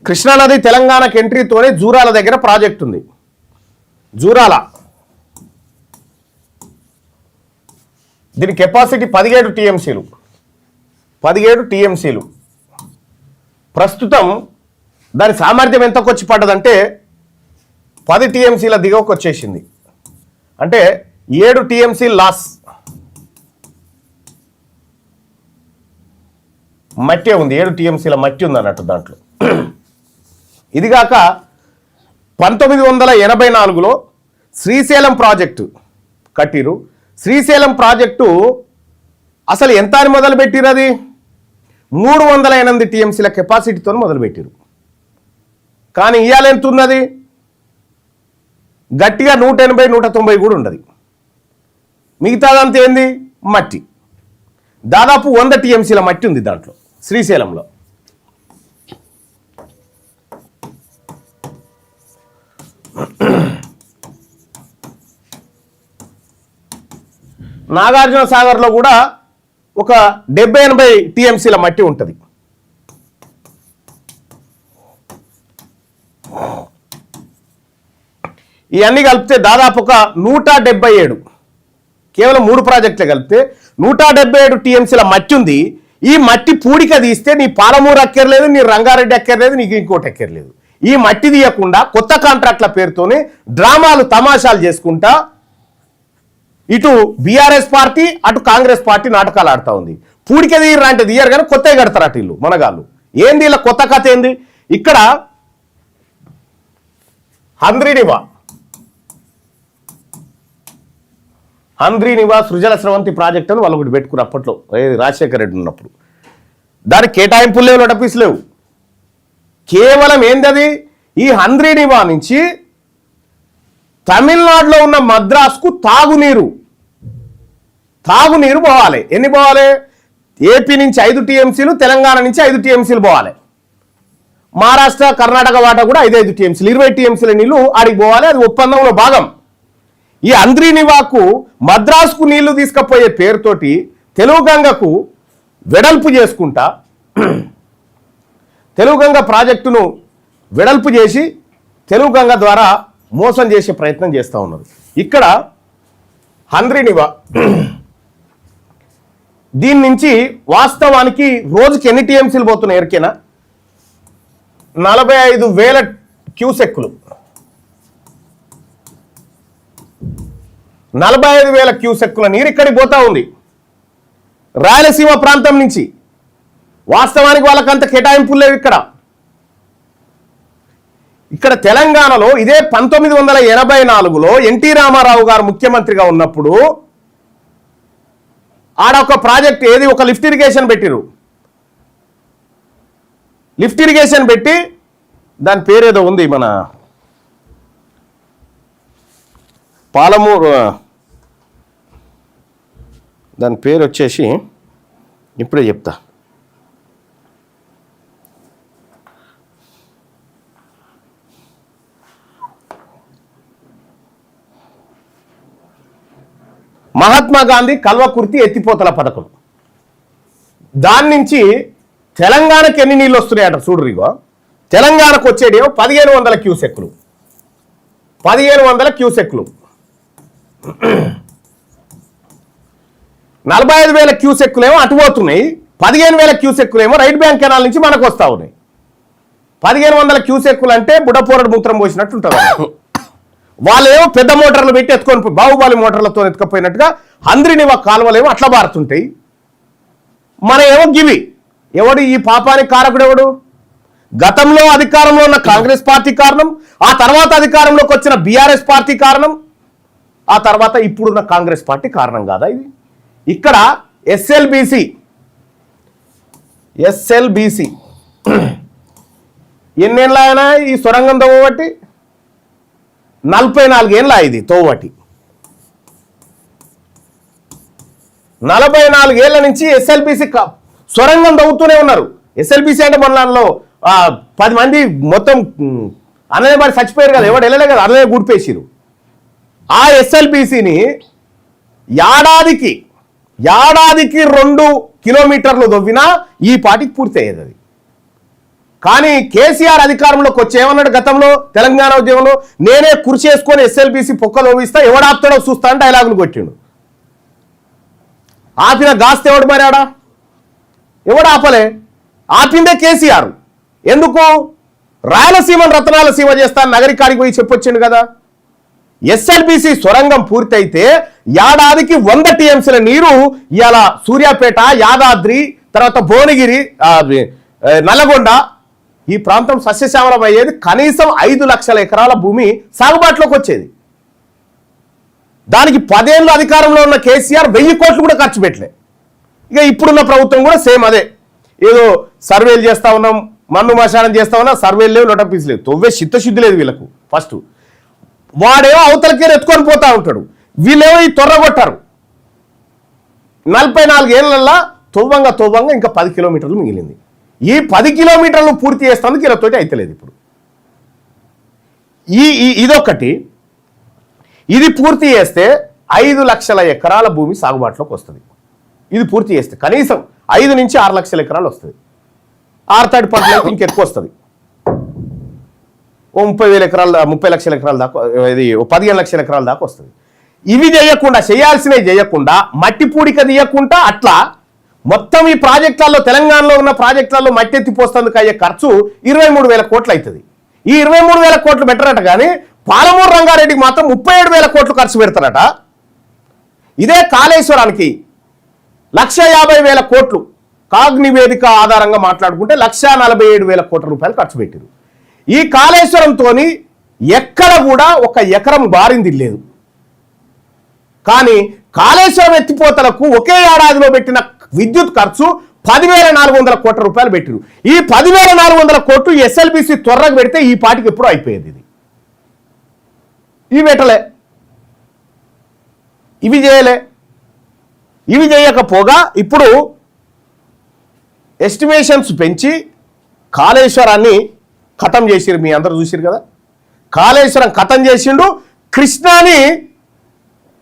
కృష్ణానది తెలంగాణకు ఎంట్రీతోనే జూరాల దగ్గర ప్రాజెక్ట్ ఉంది. జూరాల దీని కెపాసిటీ 17 టీఎంసీలు. ప్రస్తుతం దాని సామర్థ్యం ఎంతకు వచ్చి పడ్డదంటే 10 టీఎంసీల దిగువకు వచ్చేసింది. అంటే 7 టీఎంసీ లాస్. మట్టి ఉంది, 7 టీఎంసీల మట్టి ఉంది అన్నట్టు దాంట్లో. ఇదిగాక 1984లో శ్రీశైలం ప్రాజెక్టు కట్టిరు. శ్రీశైలం ప్రాజెక్టు అసలు ఎంత అని మొదలుపెట్టిరు? అది 308 టీఎంసీల కెపాసిటీతో మొదలుపెట్టిరు. కానీ ఇవాళ ఎంత ఉన్నది? గట్టిగా 180-190 కూడా ఉండదు. మిగతాదంతా ఏంది? మట్టి. దాదాపు 100 టీఎంసీల మట్టి ఉంది దాంట్లో శ్రీశైలంలో. నాగార్జున సాగర్లో కూడా ఒక 70-80 టీఎంసీల మట్టి ఉంటుంది. ఇవన్నీ కలిపితే దాదాపు ఒక 177, కేవలం 3 ప్రాజెక్టులు కలిపితే 177 టీఎంసీల మట్టి ఉంది. ఈ మట్టి పూడిక తీస్తే నీ పాలమూరు ఎక్కర్లేదు, నీ రంగారెడ్డి ఎక్కర్లేదు, నీకు ఇంకోటి ఎక్కర్లేదు. ఈ మట్టి తీయకుండా కొత్త కాంట్రాక్ట్ల పేరుతోనే డ్రామాలు తమాషాలు చేసుకుంటా ఇటు బీఆర్ఎస్ పార్టీ అటు కాంగ్రెస్ పార్టీ నాటకాలు ఆడుతూ ఉంది. పూడిక తీయరా అంటే తీయరు కానీ కొత్తగా కడతారు అటు ఇల్లు మనగాళ్ళు. ఏంది ఇలా కొత్త కథ ఏంది? ఇక్కడ హంద్రీనివా సృజల స్రవంతి ప్రాజెక్ట్ అని వాళ్ళు ఒకటి పెట్టుకుని అప్పట్లో రాజశేఖర రెడ్డి ఉన్నప్పుడు. దానికి కేటాయింపులు లేవు, నోటీసులు లేవు. కేవలం ఏందది? ఈ హంద్రీనివా నుంచి తమిళనాడులో ఉన్న మద్రాసుకు తాగునీరు పోవాలి. ఎన్ని పోవాలి? ఏపీ నుంచి 5 టీఎంసీలు, తెలంగాణ నుంచి 5 టీఎంసీలు పోవాలి. మహారాష్ట్ర కర్ణాటక వాటా కూడా 5 టీఎంసీలు, 20 టీఎంసీల నీళ్లు ఆడికి పోవాలి. అది ఒప్పందంలో భాగం. ఈ హంద్రీనివాకు మద్రాసుకు నీళ్లు తీసుకుపోయే పేరుతోటి తెలుగు గంగకు వెడల్పు చేసుకుంటా తెలుగు గంగ ప్రాజెక్టును వెడల్పు చేసి తెలుగు గంగ ద్వారా మోసం చేసే ప్రయత్నం చేస్తూ ఉన్నారు. ఇక్కడ హంద్రీనివా దీని నుంచి వాస్తవానికి రోజుకి ఎన్ని టీఎంసీలు పోతున్నాయి? ఎరికేనా? 45,000 క్యూసెక్కులు. 45,000 క్యూసెక్కుల నీరు ఇక్కడికి పోతా ఉంది రాయలసీమ ప్రాంతం నుంచి. వాస్తవానికి వాళ్ళకంత కేటాయింపులు లేవు. ఇక్కడ తెలంగాణలో ఇదే 1984లో ఎన్టీ రామారావు గారు ముఖ్యమంత్రిగా ఉన్నప్పుడు ఆడ ఒక ప్రాజెక్ట్ ఏది, ఒక లిఫ్ట్ ఇరిగేషన్ పెట్టిరు. లిఫ్ట్ ఇరిగేషన్ పెట్టి దాని పేరేదో ఉంది, మన పాలమూరు, దాని పేరు వచ్చేసి ఇప్పుడే చెప్తా. మహాత్మా గాంధీ కల్వకుర్తి ఎత్తిపోతల పథకం. దాని నుంచి తెలంగాణకి ఎన్ని నీళ్ళు వస్తున్నాయట చూడరు. ఇగో తెలంగాణకు వచ్చేదేమో 1500 క్యూసెక్కులు. 45,000 క్యూసెక్కులేమో అటు పోతున్నాయి. 15,000 క్యూసెక్కులేమో రైట్ బ్యాంక్ కెనాల్ నుంచి మనకు వస్తూ ఉన్నాయి. 1500 క్యూసెక్కులు అంటే బుడపోరడు మూత్రం పోసినట్టు ఉంటుంది. వాళ్ళేమో పెద్ద మోటార్లు పెట్టి ఎత్తుకొని బాహుబలి మోటార్లతో ఎత్తుకపోయినట్టుగా హంద్రీనివా కాలువలేమో అట్లా బారుతుంటాయి. మన ఏమో గివి. ఎవడు ఈ పాపానికి కారకుడు? ఎవడు? గతంలో అధికారంలో ఉన్న కాంగ్రెస్ పార్టీ కారణం, ఆ తర్వాత అధికారంలోకి వచ్చిన బీఆర్ఎస్ పార్టీ కారణం, ఆ తర్వాత ఇప్పుడున్న కాంగ్రెస్ పార్టీ కారణం కాదా ఇది? ఇక్కడ ఎస్ఎల్బిసి ఎన్నేళ్ళ అయినా ఈ సొరంగం తోవబట్టి? 44 ఏళ్ళ ఇది తోవబట్టి. 44 ఏళ్ల నుంచి ఎస్ఎల్బిసి సొరంగం తవ్వుతూనే ఉన్నారు. ఎస్ఎల్బిసి అంటే మొన్నలో 10 మంది మొత్తం అన్ననే మరి చచ్చిపోయారు కదా, ఎవడు వెళ్ళలే కదా, అన్ననే గుడిపేసిరు. ఆ ఎస్ఎల్బిసిని ఏడాదికి 2 కిలోమీటర్లు దొవ్వినా ఈ పాటికి పూర్తి అయ్యేది. అది కానీ కేసీఆర్ అధికారంలోకి వచ్చి ఏమన్నాడు గతంలో తెలంగాణ ఉద్యమంలో, నేనే కుర్చీ వేసుకొని ఎస్ఎల్బీసీ పొక్కలు ఓవిస్తా, ఎవడాపుతాడో చూస్తా అని డైలాగులు కొట్టిండు. ఆపిన గాస్తే ఎవడు మరాడా? ఎవడు ఆపలే? ఆపిందే కేసీఆర్. ఎందుకు? రాయలసీమను రతనాల సీమ చేస్తాను నగరికాడికి పోయి చెప్పొచ్చిండు కదా. ఎస్ఎల్బీసీ సొరంగం పూర్తయితే ఏడాదికి 100 టీఎంసీల నీరు ఇవాళ సూర్యాపేట, యాదాద్రి, తర్వాత భువనగిరి, నల్లగొండ ఈ ప్రాంతం సస్యశ్యామలం అయ్యేది. కనీసం 5 లక్షల ఎకరాల భూమి సాగుబాటులోకి వచ్చేది. దానికి 10 ఏళ్ళు అధికారంలో ఉన్న కేసీఆర్ 1000 కోట్లు కూడా ఖర్చు పెట్టలే. ఇక ఇప్పుడున్న ప్రభుత్వం కూడా సేమ్ అదే, ఏదో సర్వేలు చేస్తా ఉన్నాం, మన్ను మశానం చేస్తా ఉన్నా, సర్వేలు లేవు, నోటపీస్ లేవు, తొవ్వే చిత్తశుద్ధి లేదు వీళ్ళకు. ఫస్ట్ వాడేమో అవతలకే ఎత్తుకొని పోతా ఉంటాడు, వీళ్ళేమో ఈ తొర్రగొట్టారు. 44 ఏళ్లల్లా తొవ్వంగా ఇంకా 10 కిలోమీటర్లు మిగిలింది. ఈ 10 కిలోమీటర్లు పూర్తి చేస్తానికి వీళ్ళతోటి అయితలేదు. ఇప్పుడు ఇదొకటి. ఇది పూర్తి చేస్తే 5 లక్షల ఎకరాల భూమి సాగుబాటులోకి వస్తుంది. ఇది పూర్తి చేస్తే కనీసం 5 నుంచి 6 లక్షల ఎకరాలు వస్తుంది. థర్డ్ పార్టీలో ఇంకెక్కువ వస్తుంది. ఓ 30,000 ఎకరాలు, 30 లక్షల ఎకరాల దాకా, ఇది 15 లక్షల ఎకరాల దాకా వస్తుంది. ఇవి చేయకుండా, చేయాల్సినవి చేయకుండా, మట్టి పూడిక తీయకుండా, అట్లా మొత్తం ఈ ప్రాజెక్టులలో, తెలంగాణలో ఉన్న ప్రాజెక్టులలో మట్టి ఎత్తిపోస్తందుకు అయ్యే ఖర్చు 23,000 కోట్లు అవుతుంది. ఈ 23,000 కోట్లు పెట్టరట, కానీ పాలమూరు రంగారెడ్డికి మాత్రం 37,000 కోట్లు ఖర్చు పెడతారట. ఇదే కాళేశ్వరానికి 150,000 కోట్లు కాగ్ నివేదిక ఆధారంగా మాట్లాడుకుంటే 147,000 కోట్ల రూపాయలు ఖర్చు పెట్టారు. ఈ కాళేశ్వరంతో ఎక్కడ కూడా ఒక ఎకరం బారింది లేదు. కానీ కాళేశ్వరం ఎత్తిపోతలకు ఒకే ఏడాదిలో పెట్టిన విద్యుత్ ఖర్చు 10,400 కోట్ల రూపాయలు పెట్టారు. ఈ 10,400 కోట్లు ఎస్ఎల్బీసీ త్వరగా పెడితే ఈ పాటికి ఎప్పుడూ అయిపోయేది. ఇవి పెట్టలే, ఇవి చేయలే. ఇవి చేయకపోగా ఇప్పుడు ఎస్టిమేషన్స్ పెంచి కాళేశ్వరాన్ని ఖతం చేసిరు. మీ అందరూ చూసిరు కదా, కాళేశ్వరం ఖతం చేసిండు. కృష్ణాని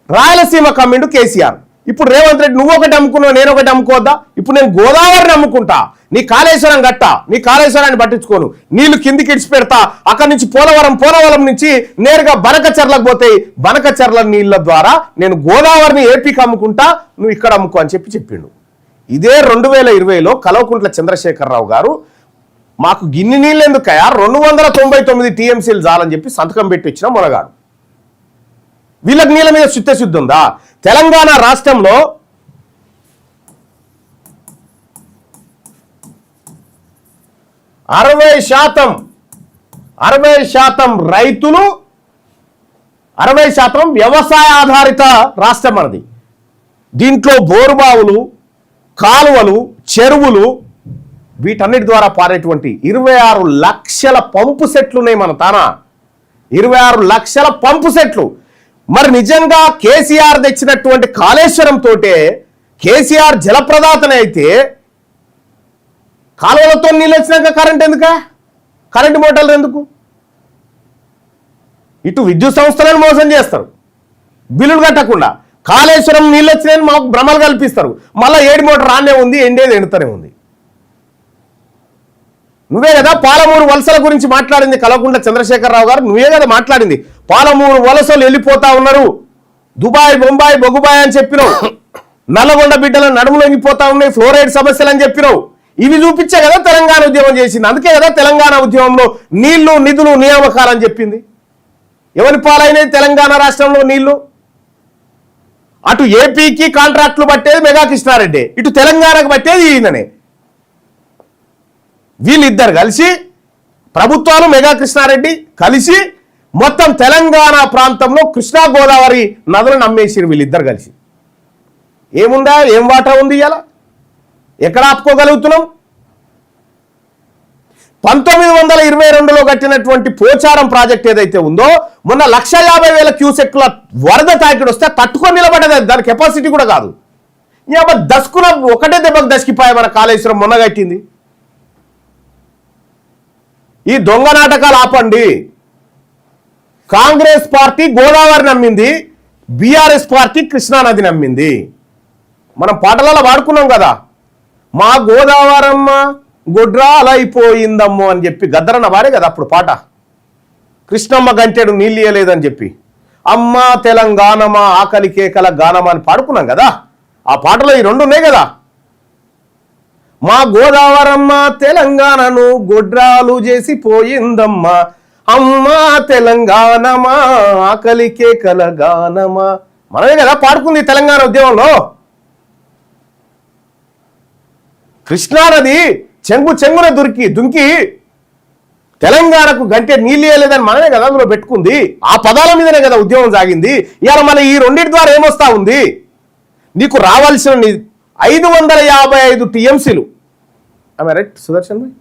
రాయలసీమ కమ్మిండు కేసీఆర్. ఇప్పుడు రేవంత్ రెడ్డి నువ్వు ఒకటి అమ్ముకున్నావు, నేను ఒకటి అమ్ముకోవద్దా? ఇప్పుడు నేను గోదావరిని అమ్ముకుంటా, నీ కాళేశ్వరం గట్ట, నీ కాళేశ్వరాన్ని పట్టించుకోను, నీళ్లు కిందికి ఇడిచి పెడతా, అక్కడి నుంచి పోలవరం నుంచి నేరుగా బనకచెర్లకు పోతాయి, బనకచెర్ల నీళ్ల ద్వారా నేను గోదావరిని ఏపీకి అమ్ముకుంటా, నువ్వు ఇక్కడ అమ్ముకో అని చెప్పిండు. ఇదే 2020లో కల్వకుంట్ల చంద్రశేఖరరావు గారు మాకు గిన్ని నీళ్ళు ఎందుకయా, 299 టీఎంసీలు చాలని చెప్పి సంతకం పెట్టి ఇచ్చిన మొనగాడు. వీళ్ళకి నీళ్ళ మీద చిత్తశుద్ధి ఉందా? తెలంగాణ రాష్ట్రంలో 60% రైతులు, 60% వ్యవసాయ ఆధారిత రాష్ట్రం మనది. దీంట్లో బోరుబావులు, కాలువలు, చెరువులు, వీటన్నిటి ద్వారా పారేటువంటి 26 లక్షల పంపు సెట్లు ఉన్నాయి మన తానా. 26 లక్షల పంపు సెట్లు. మరి నిజంగా కేసీఆర్ తెచ్చినటువంటి కాళేశ్వరం తోటే కేసీఆర్ జలప్రదాతనే అయితే కాలువలతో నీళ్ళు వచ్చినాక కరెంట్ ఎందుక? కరెంటు మోటార్లు ఎందుకు? ఇటు విద్యుత్ సంస్థలను మోసం చేస్తారు బిల్లులు కట్టకుండా. కాళేశ్వరం నీళ్ళు వచ్చినాయని మాకు భ్రమలు కల్పిస్తారు. మళ్ళీ 7 మోటార్ రానే ఉంది, ఎండేది ఎండుతూనే ఉంది. నువ్వే కదా పాలమూరు వలసల గురించి మాట్లాడింది కల్వకుంట్ల చంద్రశేఖరరావు గారు. నువ్వే కదా మాట్లాడింది. పాలమూరు వలసలు వెళ్ళిపోతా ఉన్నారు, దుబాయ్, బొంబాయి, బొగుబాయ్ అని చెప్పినావు. నల్లగొండ బిడ్డల నడుములొంగిపోతా ఉన్నాయి, ఫ్లోరైడ్ సమస్యలు అని చెప్పినావు. ఇవి చూపించే కదా తెలంగాణ ఉద్యమం చేసింది. అందుకే కదా తెలంగాణ ఉద్యమంలో నీళ్లు, నిధులు, నియామకాలని చెప్పింది. ఎవరి పాలైనది తెలంగాణ రాష్ట్రంలో నీళ్లు? అటు ఏపీకి కాంట్రాక్టులు పట్టేది మెగా కృష్ణారెడ్డి, ఇటు తెలంగాణకు పట్టేది ఈయననే. వీళ్ళిద్దరు కలిసి, ప్రభుత్వాలు మెగా కృష్ణారెడ్డి కలిసి మొత్తం తెలంగాణ ప్రాంతంలో కృష్ణా గోదావరి నదులను అమ్మేసిరు వీళ్ళిద్దరు కలిసి. ఏముందా? ఏం వాటా ఉంది ఇలా? ఎక్కడ ఆపుకోగలుగుతున్నాం? 1922లో కట్టినటువంటి పోచారం ప్రాజెక్ట్ ఏదైతే ఉందో, మొన్న 150,000 క్యూసెక్ల వరద తాకిడి వస్తే తట్టుకొని నిలబడ్డది. దాని కెపాసిటీ కూడా కాదు. దస్కున ఒకటే దెబ్బకు దసికిపోయా మన కాళేశ్వరం మొన్న కట్టింది. ఈ దొంగ నాటకాలు ఆపండి. కాంగ్రెస్ పార్టీ గోదావరి నమ్మింది, బీఆర్ఎస్ పార్టీ కృష్ణానది నమ్మింది. మనం పాటలలో వాడుకున్నాం కదా, మా గోదావరమ్మ గొడ్రాలైపోయిందమ్మో అని చెప్పి గద్దరన్న వారే కదా అప్పుడు పాట. కృష్ణమ్మ గంటెడు నీళ్ళు ఇయ్యలేదని చెప్పి అమ్మ తెలంగాణమా ఆకలి కేకల గానమా అని పాడుకున్నాం కదా. ఆ పాటలో ఈ రెండు ఉన్నాయి కదా. మా గోదావరమ్మ తెలంగాణను గొడ్రాలు చేసి పోయిందమ్మ, అమ్మ తెలంగాణమా ఆకలి కేకల గానమా, మనమే కదా పాడుకుంది తెలంగాణ ఉద్యమంలో. కృష్ణానది చెంగున దుంకి తెలంగాణకు గంటే నీళ్ళు ఇయ్యలేదని మనమే కదా అందులో పెట్టుకుంది. ఆ పదాల మీదనే కదా ఉద్యమం సాగింది. ఇవాళ మన ఈ రెండింటి ద్వారా ఏమొస్తా ఉంది, నీకు రావాల్సిన 555 టీఎంసీలు, రైట్ సుదర్శన్ భాయ్,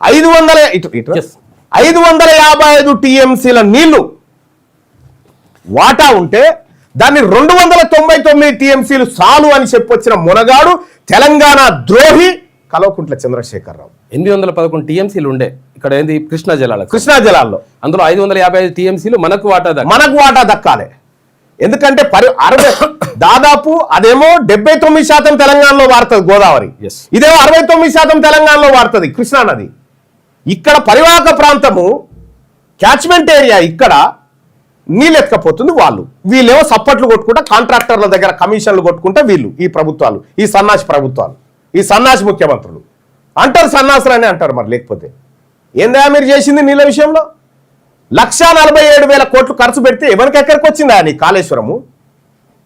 555 టీఎంసీల నీళ్లు వాటా ఉంటే దాన్ని 299 టీఎంసీలు చాలు అని చెప్పొచ్చిన మునగాడు తెలంగాణ ద్రోహి కల్వకుంట్ల చంద్రశేఖరరావు. 811 టీఎంసీలు ఉండే ఇక్కడ ఏంది కృష్ణా జలాల్లో, అందులో 555 టీఎంసీలు మనకు వాటా దక్కాలి. ఎందుకంటే దాదాపు అదేమో 79% తెలంగాణలో వాడుతుంది గోదావరి, ఇదేమో 69% తెలంగాణలో వాడుతుంది కృష్ణా నది. ఇక్కడ పరివాహక ప్రాంతము క్యాచ్మెంట్ ఏరియా, ఇక్కడ నీళ్ళు ఎత్తుకపోతుంది వాళ్ళు. వీళ్ళేమో సప్పట్లు కొట్టుకుంటా కాంట్రాక్టర్ల దగ్గర కమిషన్లు కొట్టుకుంటా వీళ్ళు, ఈ ప్రభుత్వాలు, ఈ సన్నాసి ప్రభుత్వాలు, ఈ సన్నాసి ముఖ్యమంత్రులు అంటారు, సన్నాసులు అని అంటారు. మరి లేకపోతే ఏందా మీరు చేసింది నీళ్ళ విషయంలో? 1,47,000 కోట్లు ఖర్చు పెడితే ఎవరికి ఎక్కడికి వచ్చిందా నీ కాళేశ్వరము?